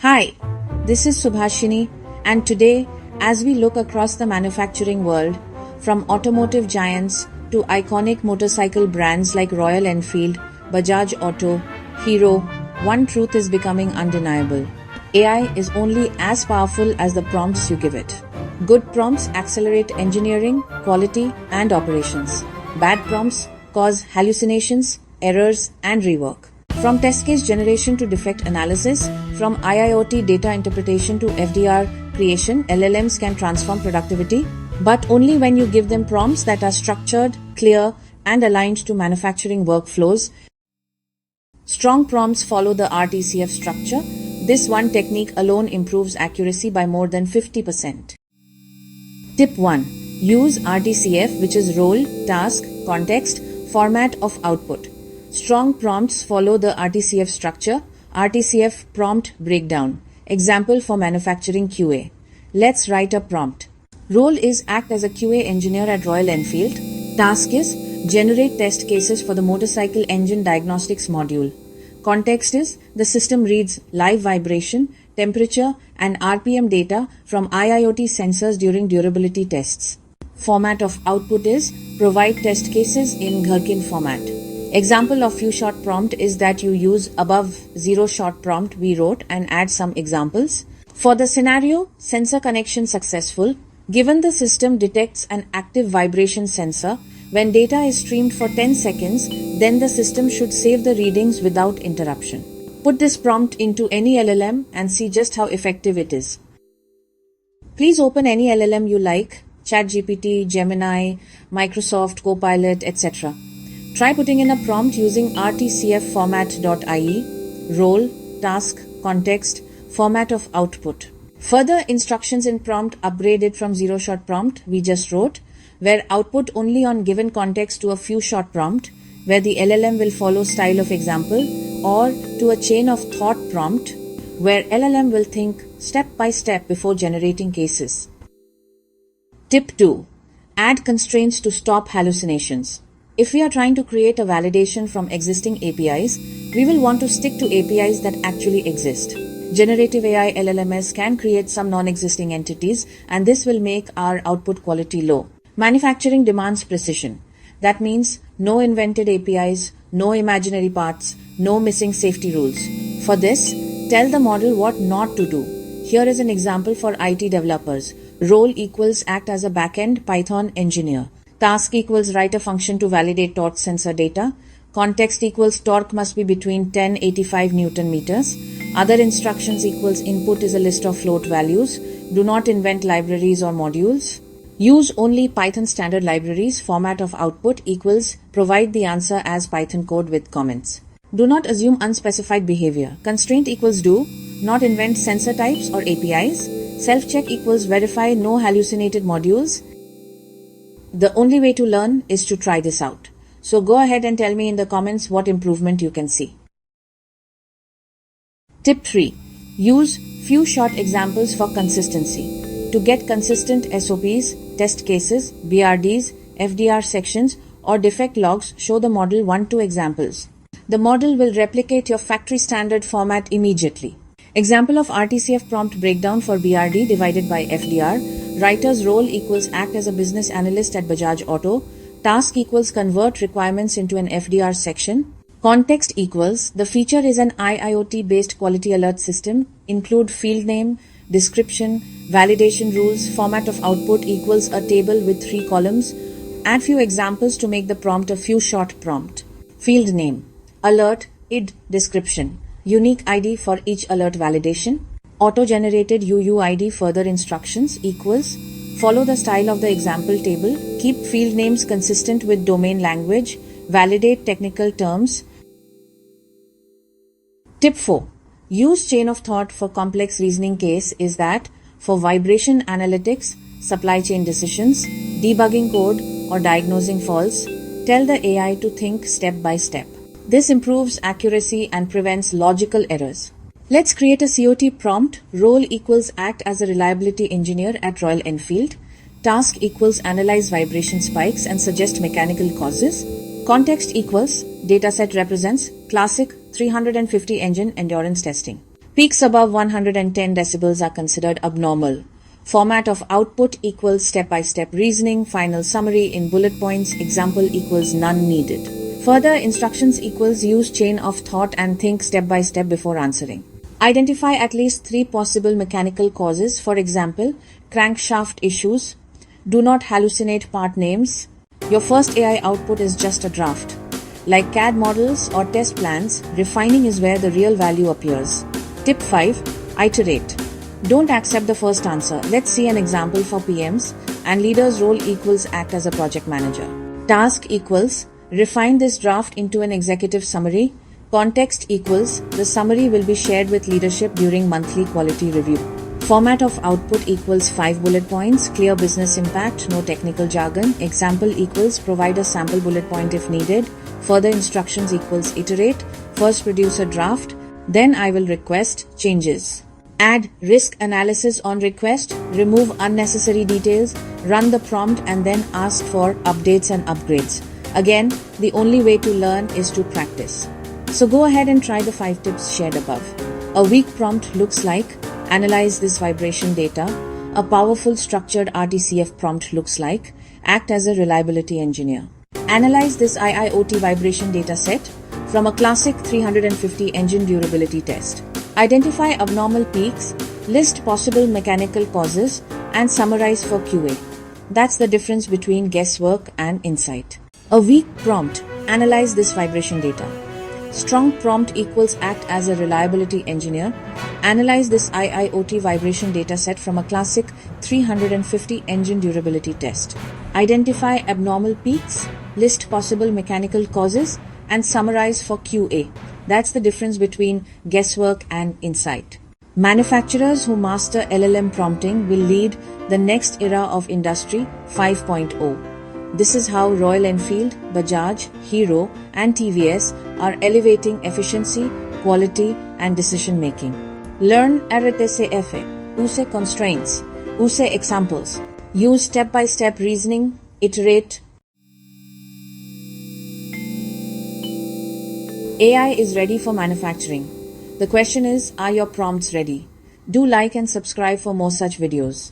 Hi, this is Subhashini, and today, as we look across the manufacturing world, from automotive giants to iconic motorcycle brands like Royal Enfield, Bajaj Auto, Hero, one truth is becoming undeniable. AI is only as powerful as the prompts you give it. Good prompts accelerate engineering, quality, and operations. Bad prompts cause hallucinations, errors, and rework. From test case generation to defect analysis, from IIoT data interpretation to FDR creation, LLMs can transform productivity, but only when you give them prompts that are structured, clear, and aligned to manufacturing workflows. Strong prompts follow the RTCF structure. This one technique alone improves accuracy by more than 50%. Tip 1. Use RTCF, which is role, task, context, format of output. Strong prompts follow the RTCF structure. RTCF prompt breakdown. Example for manufacturing QA. Let's write a prompt. Role is act as a QA engineer at Royal Enfield. Task is generate test cases for the motorcycle engine diagnostics module. Context is the system reads live vibration, temperature, and RPM data from IIoT sensors during durability tests. Format of output is provide test cases in Gherkin format. Example of few shot prompt is that you use above 0 shot prompt we wrote and add some examples. For the scenario, sensor connection successful. Given the system detects an active vibration sensor, when data is streamed for 10 seconds, then the system should save the readings without interruption. Put this prompt into any LLM and see just how effective it is. Please open any LLM you like, ChatGPT, Gemini, Microsoft, Copilot, etc. Try putting in a prompt using RTCF format.ie, role, task, context, format of output. Further instructions in prompt upgraded from 0 shot prompt we just wrote, where output only on given context to a few shot prompt, where the LLM will follow style of example, or to a chain of thought prompt, where LLM will think step by step before generating cases. Tip 2. Add constraints to stop hallucinations. If we are trying to create a validation from existing APIs, we will want to stick to APIs that actually exist. Generative AI LLMs can create some non-existing entities, and this will make our output quality low. Manufacturing demands precision. That means no invented APIs, no imaginary parts, no missing safety rules. For this, tell the model what not to do. Here is an example for IT developers. Role equals act as a backend Python engineer. Task equals write a function to validate torque sensor data. Context equals torque must be between 1085 Newton meters. Other instructions equals input is a list of float values. Do not invent libraries or modules. Use only Python standard libraries. Format of output equals provide the answer as Python code with comments. Do not assume unspecified behavior. Constraint equals do not invent sensor types or APIs. Self-check equals verify no hallucinated modules. The only way to learn is to try this out. So go ahead and tell me in the comments what improvement you can see. Tip 3. Use few short examples for consistency. To get consistent SOPs, test cases, BRDs, FDR sections, or defect logs, show the model 1-2 examples. The model will replicate your factory standard format immediately. Example of RTCF prompt breakdown for BRD divided by FDR. Writer's role equals act as a business analyst at Bajaj Auto. Task equals convert requirements into an FDR section. Context equals the feature is an IIoT based quality alert system. Include field name, description, validation rules. Format of output equals a table with 3 columns. Add few examples to make the prompt a few short prompt. Field name, alert, ID, description, unique ID for each alert validation. Auto-generated UUID further instructions equals follow the style of the example table, keep field names consistent with domain language, validate technical terms. Tip 4. Use chain of thought for complex reasoning case is that for vibration analytics, supply chain decisions, debugging code, or diagnosing faults, tell the AI to think step by step. This improves accuracy and prevents logical errors. Let's create a COT prompt. Role equals act as a reliability engineer at Royal Enfield. Task equals analyze vibration spikes and suggest mechanical causes. Context equals dataset represents classic 350 engine endurance testing. Peaks above 110 decibels are considered abnormal. Format of output equals step-by-step reasoning, final summary in bullet points, example equals none needed. Further instructions equals use chain of thought and think step-by-step before answering. Identify at least 3 possible mechanical causes, for example, crankshaft issues. Do not hallucinate part names. Your first AI output is just a draft. Like CAD models or test plans, refining is where the real value appears. Tip 5. Iterate. Don't accept the first answer. Let's see an example for PMs, and leader's role equals act as a project manager. Task equals refine this draft into an executive summary. Context equals the summary will be shared with leadership during monthly quality review. Format of output equals 5 bullet points, clear business impact, no technical jargon. Example equals provide a sample bullet point if needed. Further instructions equals iterate. First produce a draft, then I will request changes. Add risk analysis on request, remove unnecessary details, run the prompt and then ask for updates and upgrades. Again, the only way to learn is to practice. So go ahead and try the 5 tips shared above. A weak prompt looks like analyze this vibration data. A powerful structured RTCF prompt looks like act as a reliability engineer. Analyze this IIoT vibration data set from a classic 350 engine durability test. Identify abnormal peaks, list possible mechanical causes, and summarize for QA. That's the difference between guesswork and insight. A weak prompt, analyze this vibration data. Strong prompt equals act as a reliability engineer. Analyze this IIoT vibration dataset from a classic 350 engine durability test. Identify abnormal peaks, list possible mechanical causes, and summarize for QA. That's the difference between guesswork and insight. Manufacturers who master LLM prompting will lead the next era of Industry 5.0. This is how Royal Enfield, Bajaj, Hero, and TVS are elevating efficiency, quality, and decision making. Learn RTCF, use constraints, use examples, use step-by-step reasoning, iterate. AI is ready for manufacturing. The question is, are your prompts ready? Do like and subscribe for more such videos.